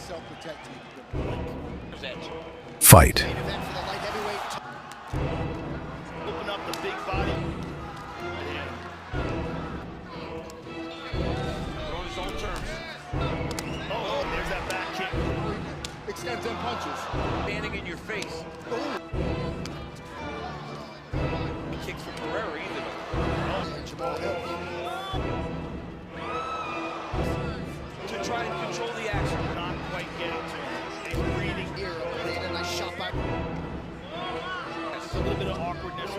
self-protecting. Fight. Open up the big body. On his own terms. Oh, there's that back kick. Extends and punches. Standing in your face. He kicks from Pereira either. To try and control the action. Not quite getting to it. He's breathing here. A nice shot by. That's a little bit of awkwardness.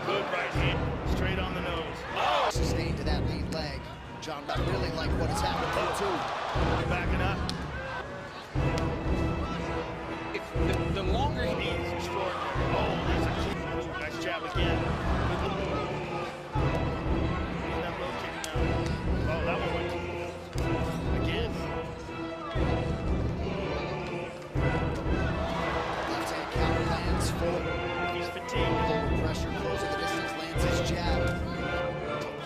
Good right hand. Straight on the nose. Sustained to that lead leg. John, I really like what has happened here, too. Backing up. The longer he needs, extraordinary. Oh, there's a kick. Nice jab again. That low kick now. Oh, that one went again. Left hand counter lands full. He's fatigued. Low pressure, closing the distance, lands his jab.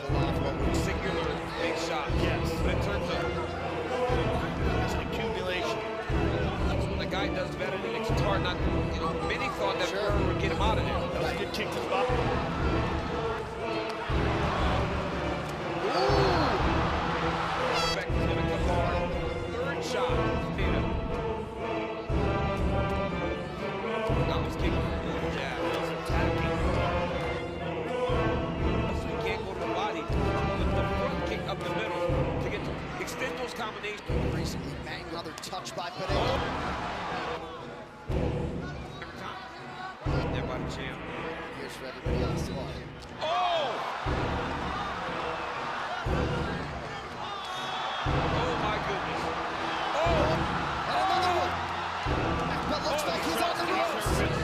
Pull off what would Singular big shot. Yes. But in terms of it's an accumulation. That's when the guy does better than it's hard not. You know, many thought that Pereira would get him out of there. That was a good kick to the bottom. Effect is gonna come hard. Third shot. That was kicking. Yeah, that was attacking. So he can't go to the body. The front kick up the middle to get to extend those combinations. recently banged another touch by Pereira. There by the champ. Here's for everybody else to watch. Oh! Oh my goodness. Oh! And another one! But looks like he's on the ropes.